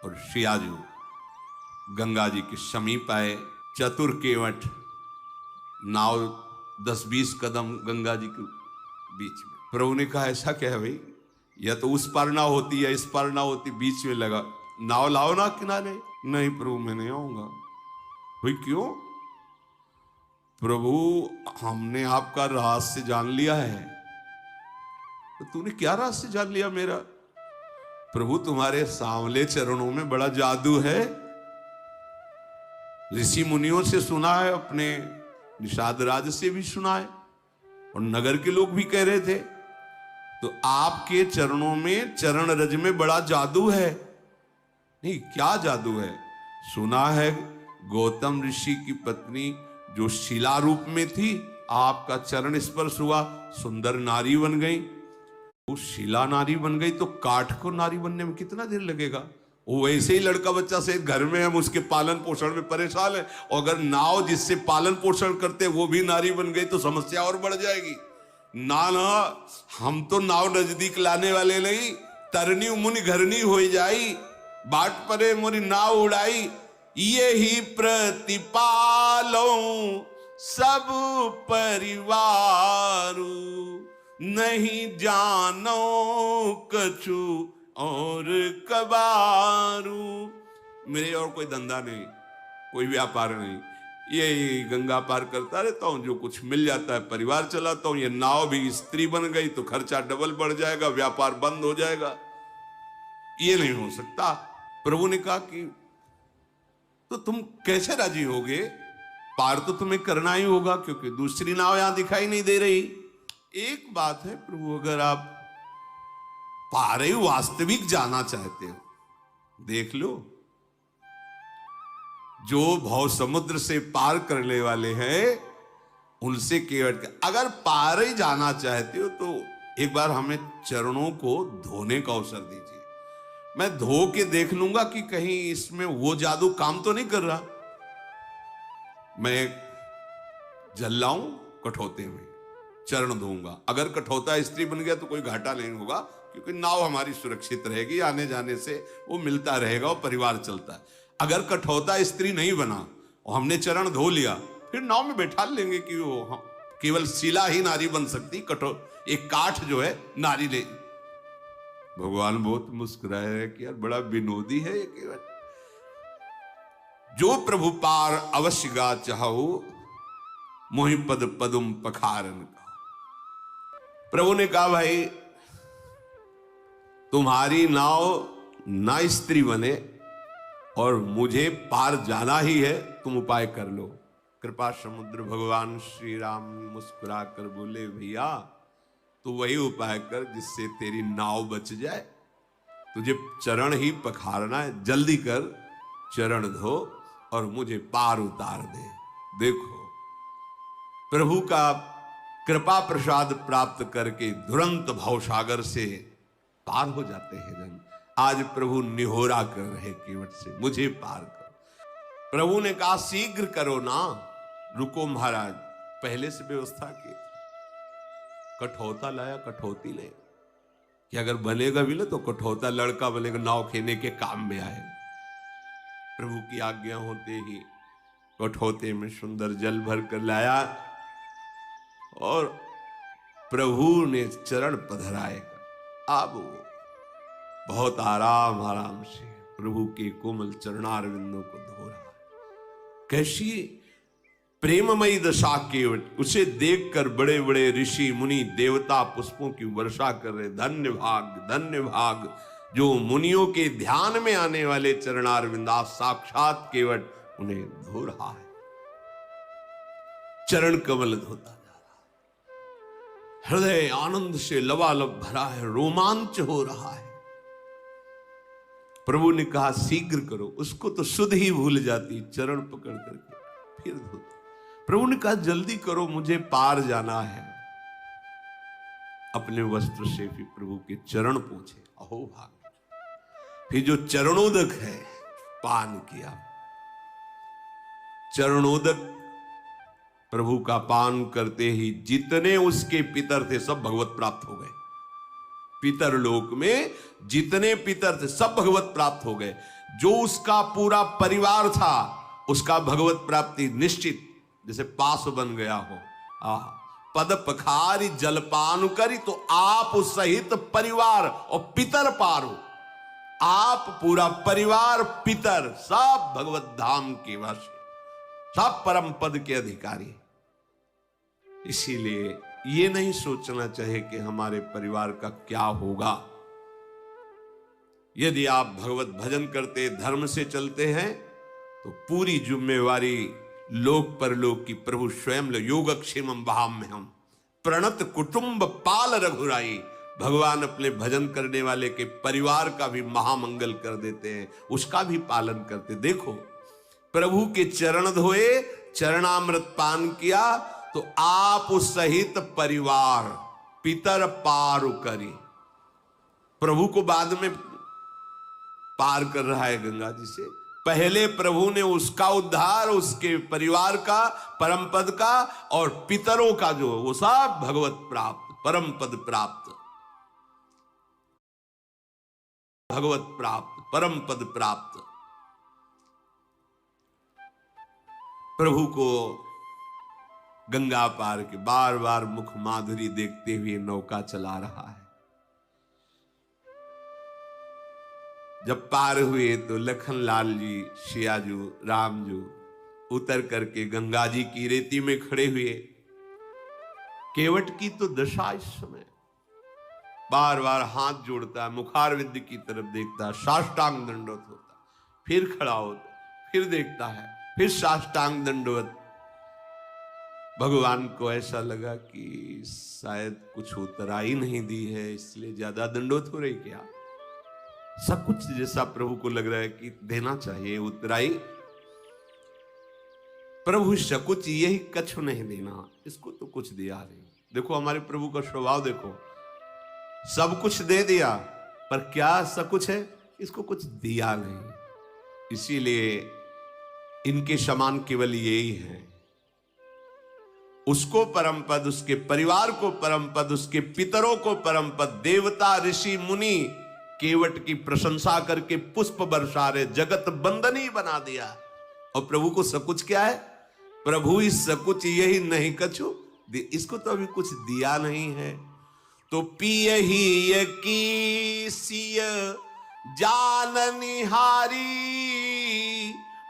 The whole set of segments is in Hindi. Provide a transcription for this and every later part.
और शियाजू गंगा जी के समीप आए। चतुर केवट नाव 10-20 कदम गंगा जी के बीच में। प्रभु ने कहा ऐसा क्या है भाई, या तो उस पार ना होती या इस पार ना होती, बीच में लगा, नाव लाओ ना किनारे। नहीं प्रभु मैं नहीं आऊंगा। भाई क्यों? प्रभु हमने आपका रहस्य जान लिया है। तो तूने क्या रहस्य जान लिया मेरा? प्रभु तुम्हारे सांवले चरणों में बड़ा जादू है। ऋषि मुनियों से सुना है, अपने निषाद राज से भी सुना है, और नगर के लोग भी कह रहे थे। तो आपके चरणों में, चरण रज में बड़ा जादू है। नहीं क्या जादू है? सुना है गौतम ऋषि की पत्नी जो शिला रूप में थी, आपका चरण स्पर्श हुआ, सुंदर नारी बन गई। वो शिला नारी बन गई तो काठ को नारी बनने में कितना देर लगेगा? वो वैसे ही लड़का बच्चा से घर में, हम उसके पालन पोषण में परेशान है, और अगर नाव जिससे पालन पोषण करते वो भी नारी बन गई तो समस्या और बढ़ जाएगी। ना ना, हम तो नाव नजदीक लाने वाले नहीं, तरनी मुनि घरनी हो जाई, बाट परे मोरी नाव उड़ाई, ये ही प्रतिपालो सब परिवारू, नहीं जानो कछु और कबारू। मेरे और कोई धंधा नहीं, कोई व्यापार नहीं, ये गंगा पार करता रहता हूं, जो कुछ मिल जाता है परिवार चलाता हूं। ये नाव भी स्त्री बन गई तो खर्चा डबल बढ़ जाएगा, व्यापार बंद हो जाएगा, ये नहीं हो सकता। प्रभु ने कहा कि तो तुम कैसे राजी होगे? पार तो तुम्हें करना ही होगा, क्योंकि दूसरी नाव यहां दिखाई नहीं दे रही। एक बात है प्रभु, अगर आप पार ही वास्तविक जाना चाहते हो, देख लो, जो भव समुद्र से पार करने वाले हैं उनसे केवट, अगर पार ही जाना चाहते हो तो एक बार हमें चरणों को धोने का अवसर दीजिए। मैं धो के देख लूंगा कि कहीं इसमें वो जादू काम तो नहीं कर रहा। मैं जल लाऊं कठौते में, चरण धोऊंगा, अगर कठौता स्त्री बन गया तो कोई घाटा नहीं होगा, क्योंकि नाव हमारी सुरक्षित रहेगी, आने जाने से वो मिलता रहेगा और परिवार चलता है। अगर कठौता स्त्री नहीं बना और हमने चरण धो लिया, फिर नाव में बैठा लेंगे कि वो केवल शिला ही नारी बन सकती, एक काठ जो है नारी ले। भगवान बहुत मुस्कुराए हैं कि यार बड़ा विनोदी है ये केवल। जो प्रभु पार अवश्य गा चाहो, मोहि पद पदुम पखारन का। प्रभु ने कहा भाई तुम्हारी नाव ना स्त्री बने और मुझे पार जाना ही है, तुम उपाय कर लो। कृपा समुद्र भगवान श्री राम मुस्कुरा कर बोले भैया तो वही उपाय कर जिससे तेरी नाव बच जाए। तुझे चरण ही पखारना है, जल्दी कर, चरण धो और मुझे पार उतार दे। देखो प्रभु का कृपा प्रसाद प्राप्त करके तुरंत भवसागर से पार हो जाते हैं जन। आज प्रभु निहोरा कर रहे केवट से, मुझे पार करो। प्रभु ने कहा शीघ्र करो ना, रुको महाराज, पहले से व्यवस्था की। कठौता लाया, कठौती ले, कि अगर बनेगा भी ना तो कठौता लड़का बनेगा, नाव खेने के काम में आए। प्रभु की आज्ञा होते ही कठौते में सुंदर जल भर कर लाया और प्रभु ने चरण पधराए। अब बहुत आराम आराम से प्रभु के कोमल चरणारविंदों को धो रहा है। कैसी प्रेममयी दशा केवट, उसे देखकर बड़े बड़े ऋषि मुनि देवता पुष्पों की वर्षा कर रहे। धन्य भाग जो मुनियों के ध्यान में आने वाले चरणारविंदा, साक्षात केवट उन्हें धो रहा है, चरण कमल धोता जा रहा है। हृदय आनंद से लबालब भरा है, रोमांच हो रहा है। प्रभु ने कहा शीघ्र करो, उसको तो सुध ही भूल जाती, चरण पकड़ करके फिर धोती। प्रभु ने कहा जल्दी करो, मुझे पार जाना है। अपने वस्त्र से भी प्रभु के चरण पूछे, अहो भाग। फिर जो चरणोदक है पान किया। चरणोदक प्रभु का पान करते ही जितने उसके पितर थे सब भगवत प्राप्त हो गए। पितर लोक में जितने पितर थे सब भगवत प्राप्त हो गए। जो उसका पूरा परिवार था उसका भगवत प्राप्ति निश्चित, जैसे पास बन गया हो। पद पखारी जलपान करी, तो आप सहित परिवार और पितर पारो, आप पूरा परिवार पितर सब भगवत धाम के वासी, सब परम पद के अधिकारी। इसीलिए ये नहीं सोचना चाहिए कि हमारे परिवार का क्या होगा। यदि आप भगवत भजन करते, धर्म से चलते हैं, तो पूरी जिम्मेवारी लोक परलोक की प्रभु स्वयं योगक्षेमम वहाम्यहम् प्रणत कुटुंब पाल रघुराई। भगवान अपने भजन करने वाले के परिवार का भी महामंगल कर देते हैं, उसका भी पालन करते। देखो, प्रभु के चरण धोए, चरणामृत पान किया, तो आप उस सहित परिवार पितर पार करी। प्रभु को बाद में पार कर रहा है गंगा जी से, पहले प्रभु ने उसका उद्धार, उसके परिवार का, परम पद का, और पितरों का जो वो सब भगवत प्राप्त, परम पद प्राप्त, भगवत प्राप्त, परम पद प्राप्त। प्रभु को गंगा पार के बार बार मुख माधुरी देखते हुए नौका चला रहा है। जब पार हुए तो लखनलाल जी, सियाजू, रामजू उतर करके गंगा जी की रेती में खड़े हुए। केवट की तो दशा इस समय, बार बार हाथ जोड़ता, मुखारविंद की तरफ देखता, साष्टांग दंडवत होता, फिर खड़ा होता, फिर देखता है, फिर साष्टांग दंडवत। भगवान को ऐसा लगा कि शायद कुछ उतराई नहीं दी है, इसलिए ज्यादा दंडवत हो रही क्या। सब कुछ जैसा प्रभु को लग रहा है कि देना चाहिए उतराई। प्रभु सकुच यही कछु नहीं देना, इसको तो कुछ दिया नहीं। देखो हमारे प्रभु का स्वभाव देखो, सब कुछ दे दिया, पर क्या सकुच है, इसको कुछ दिया नहीं। इसीलिए इनके समान केवल यही है, उसको परम पद, उसके परिवार को परम पद, उसके पितरों को परम पद। देवता ऋषि मुनि केवट की प्रशंसा करके पुष्प बरसा रहे, जगत बंदनी बना दिया। और प्रभु को सकुच क्या है, प्रभु इस सकुच यही नहीं कछु, इसको तो अभी कुछ दिया नहीं है। तो पिय ही की सिय जान निहारी,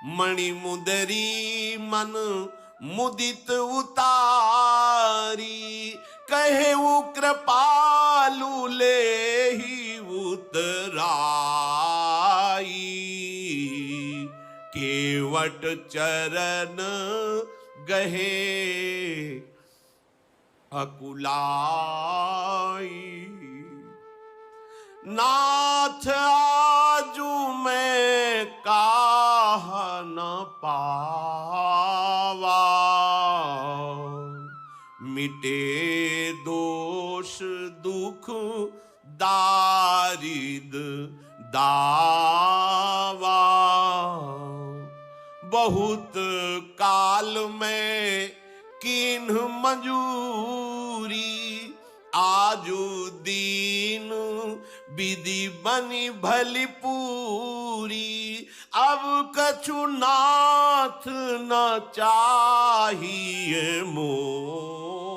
मणि मुदरी मन मुदित उतारी। कहे वो कृपालु ले ही उतराई, केवट चरण गहे अकुलाई। नाथ आजू मैं काह न पावा, मिटे दोष दुख दारिद दावा। बहुत काल में किन्ह मंजूरी, आजू दीन विधि बनी भली पूरी। अब कछु नाथ न चाहिए मोरे,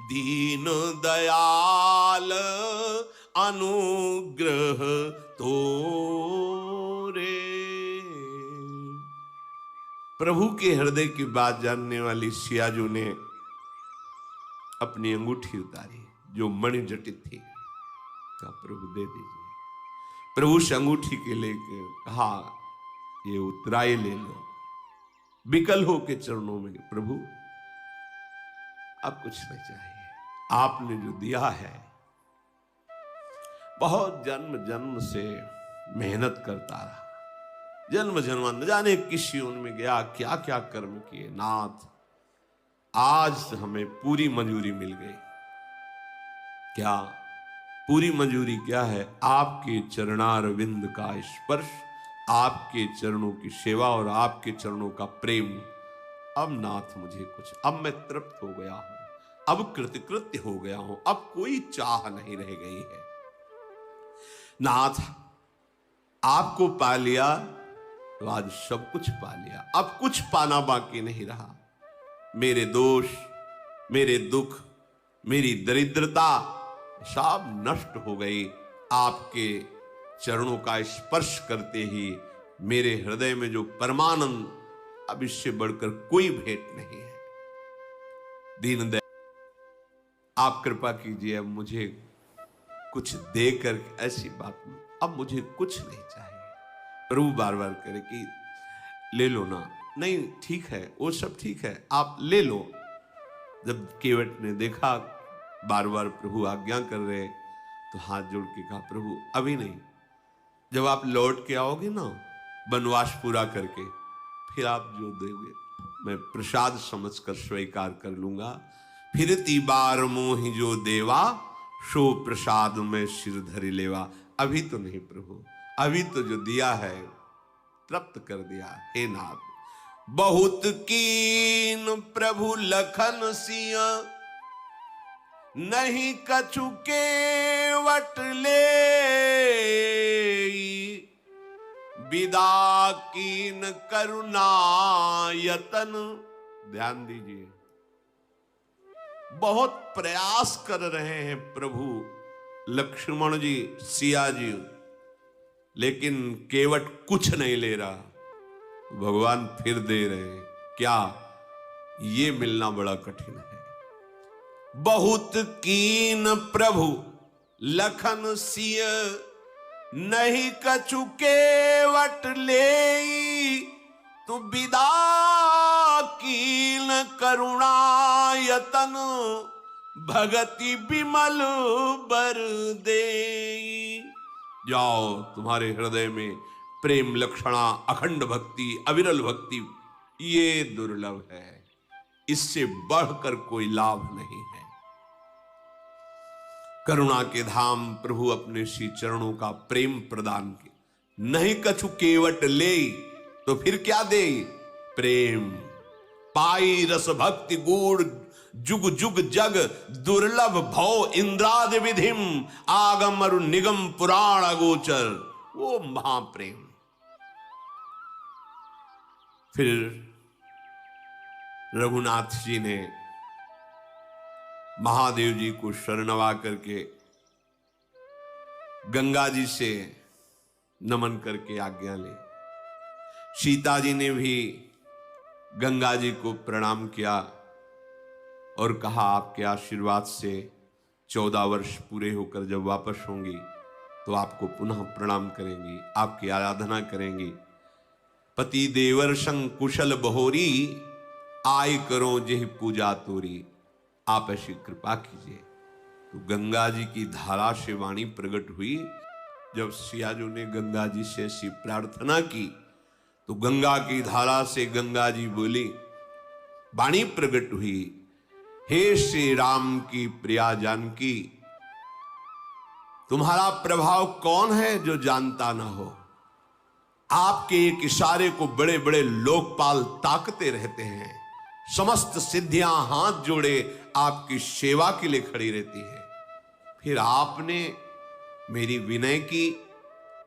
दीन दयाल अनुग्रह तोरे। प्रभु के हृदय की बात जानने वाली सियाजू ने अपनी अंगूठी उतारी जो मणि जटित थी, कहा प्रभु दे दीजिए। प्रभु से अंगूठी के लेकर कहा ये उतराई ले लो। विकल हो के चरणों में, प्रभु अब कुछ नहीं चाहिए, आपने जो दिया है, बहुत जन्म जन्म से मेहनत करता रहा, जन्म जन्म न जाने किस योनि में गया, क्या क्या कर्म किए। नाथ आज हमें पूरी मंजूरी मिल गई। क्या पूरी मंजूरी क्या है? आपके चरणारविंद का स्पर्श, आपके चरणों की सेवा और आपके चरणों का प्रेम। अब नाथ मुझे कुछ, अब मैं तृप्त हो गया हूं, अब कृतकृत्य हो गया हूं, अब कोई चाह नहीं रह गई है। नाथ आपको पा लिया तो आज सब कुछ पा लिया, अब कुछ पाना बाकी नहीं रहा। मेरे दोष, मेरे दुख, मेरी दरिद्रता सब नष्ट हो गई। आपके चरणों का स्पर्श करते ही मेरे हृदय में जो परमानंद, अब इससे बढ़कर कोई भेंट नहीं है। दीनदयाल, आप कृपा कीजिए, अब मुझे कुछ देकर ऐसी बात, अब मुझे कुछ नहीं चाहिए। प्रभु बार बार करे कि ले लो ना, नहीं ठीक है, वो सब ठीक है, आप ले लो। जब केवट ने देखा बार बार प्रभु आज्ञा कर रहे, तो हाथ जोड़ के कहा, प्रभु अभी नहीं, जब आप लौट के आओगे ना वनवास पूरा करके, फिर आप जो दोगे मैं प्रसाद समझकर स्वीकार कर लूंगा। फिरती बार मोहि जो देवा, सो प्रसाद में सिर धरि लेवा। अभी तो नहीं प्रभु, अभी तो जो दिया है प्राप्त कर दिया। हे नाथ, बहुत कीन प्रभु लखन सिंह, नहीं कछु केवट ले, विदा कीन करुणा यतन। ध्यान दीजिए, बहुत प्रयास कर रहे हैं प्रभु लक्ष्मण जी, सिया जी, लेकिन केवट कुछ नहीं ले रहा। भगवान फिर दे रहे हैं। क्या? ये मिलना बड़ा कठिन है। बहुत कीन प्रभु लखन सिय, नहीं कछु केवट ले, तू विदा कीन करुणा यतन, भगति विमल बर दे। जाओ, तुम्हारे हृदय में प्रेम लक्षणा, अखंड भक्ति, अविरल भक्ति, ये दुर्लभ है, इससे बढ़कर कोई लाभ नहीं है। करुणा के धाम प्रभु अपने श्री चरणों का प्रेम प्रदान के, नहीं कछु केवट ले, तो फिर क्या दे? प्रेम। पाई रस भक्ति गूढ़, जुग जुग जग दुर्लभ भव इंद्रादि विधिम, आगम अरु निगम पुराण अगोचर। वो महाप्रेम। फिर रघुनाथ जी ने महादेव जी को शरणवा करके गंगा जी से नमन करके आज्ञा ली। सीता जी ने भी गंगा जी को प्रणाम किया और कहा, आपके आशीर्वाद से 14 वर्ष पूरे होकर जब वापस होंगी तो आपको पुनः प्रणाम करेंगी, आपकी आराधना करेंगी। पति देवर संग कुशल बहोरी, आय करो जेहि पूजा तोरी। आप ऐसी कृपा कीजिए। तो गंगा जी की धारा से वाणी प्रकट हुई। जब सियाजू ने गंगा जी से ऐसी प्रार्थना की तो गंगा की धारा से गंगा जी बोली, वाणी प्रकट हुई, हे श्री राम की प्रिया जानकी, तुम्हारा प्रभाव कौन है जो जानता ना हो। आपके एक इशारे को बड़े बड़े लोकपाल ताकते रहते हैं। समस्त सिद्धियां हाथ जोड़े आपकी सेवा के लिए खड़ी रहती है। फिर आपने मेरी विनय की,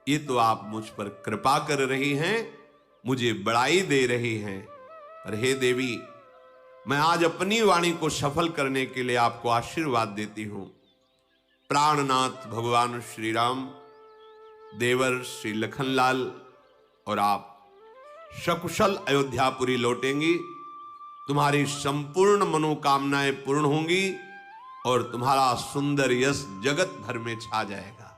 ये तो आप मुझ पर कृपा कर रही हैं, मुझे बड़ाई दे रही हैं। पर हे देवी, मैं आज अपनी वाणी को सफल करने के लिए आपको आशीर्वाद देती हूं। प्राणनाथ भगवान श्री राम, देवर श्री लखनलाल और आप सकुशल अयोध्यापुरी लौटेंगी। तुम्हारी संपूर्ण मनोकामनाएं पूर्ण होंगी और तुम्हारा सुंदर यश जगत भर में छा जाएगा।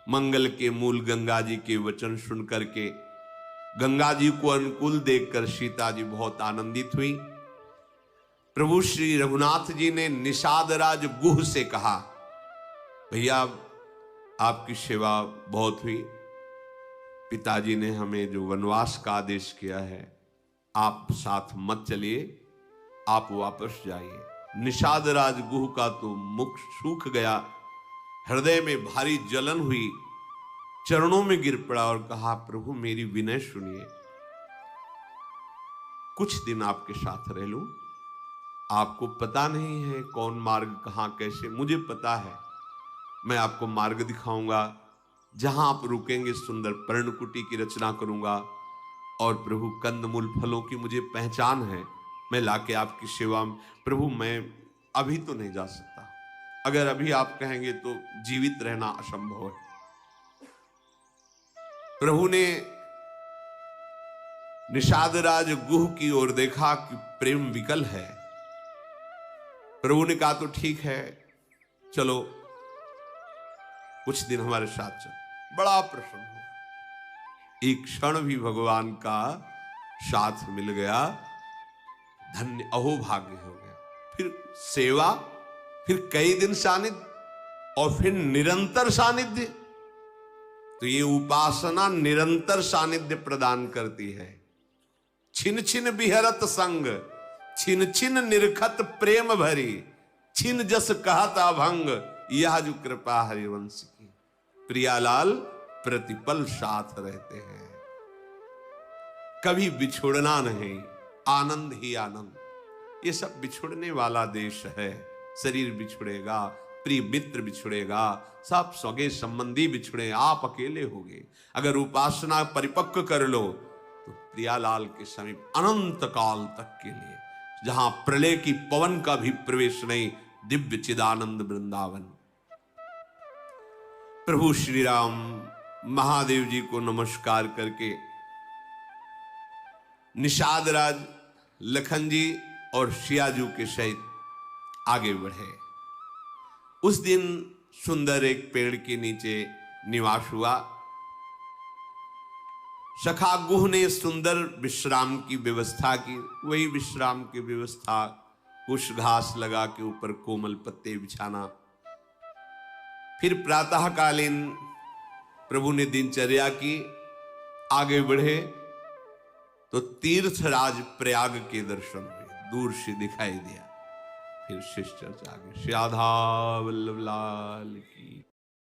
मंगल के मूल गंगा जी के वचन सुनकर के, गंगा जी को अनुकूल देखकर सीता जी बहुत आनंदित हुई। प्रभु श्री रघुनाथ जी ने निषादराज गुह से कहा, भैया आपकी सेवा बहुत हुई, पिताजी ने हमें जो वनवास का आदेश किया है, आप साथ मत चलिए, आप वापस जाइए। निषादराज गुह का तो मुख सूख गया, हृदय में भारी जलन हुई, चरणों में गिर पड़ा और कहा, प्रभु मेरी विनय सुनिए, कुछ दिन आपके साथ रह लूं। आपको पता नहीं है कौन मार्ग कहां कैसे, मुझे पता है, मैं आपको मार्ग दिखाऊंगा, जहां आप रुकेंगे सुंदर पर्णकुटी की रचना करूंगा। और प्रभु कंदमूल फलों की मुझे पहचान है, मैं लाके आपकी सेवा में। प्रभु मैं अभी तो नहीं जा सकता, अगर अभी आप कहेंगे तो जीवित रहना असंभव है। प्रभु ने निषादराज गुह की ओर देखा कि प्रेम विकल है। प्रभु ने कहा तो ठीक है, चलो कुछ दिन हमारे साथ चलो। बड़ा प्रसन्न हो, एक क्षण भी भगवान का साथ मिल गया, धन्य अहोभाग्य हो गया। फिर सेवा, फिर कई दिन सानिध्य, और फिर निरंतर सानिध्य। तो ये उपासना निरंतर सानिध्य प्रदान करती है। छिन छिन बिहरत संग, छिन छिन निरखत प्रेम भरी, छिन जस कहत अभंग, यह जो कृपा हरिवंश की। प्रियालाल प्रतिपल साथ रहते हैं, कभी बिछुड़ना नहीं, आनंद ही आनंद। ये सब बिछुड़ने वाला देश है। शरीर बिछुड़ेगा, प्रिय मित्र बिछुड़ेगा, सब सगे संबंधी बिछुड़े, आप अकेले होगे। अगर उपासना परिपक्व कर लो तो प्रियालाल के समीप अनंत काल तक के लिए, जहां प्रलय की पवन का भी प्रवेश नहीं, दिव्य चिदानंद वृंदावन। प्रभु श्री राम महादेव जी को नमस्कार करके निषादराज लखन जी और सियाजू के सहित आगे बढ़े। उस दिन सुंदर एक पेड़ के नीचे निवास हुआ। सखा गुह ने सुंदर विश्राम की व्यवस्था की। वही विश्राम की व्यवस्था, कुछ घास लगा के ऊपर कोमल पत्ते बिछाना। फिर प्रातःकालीन प्रभु ने दिनचर्या की, आगे बढ़े तो तीर्थराज प्रयाग के दर्शन हुए, दूर से दिखाई दिया। फिर शिष्टाचार, श्री राधा वल्लभ लाल की।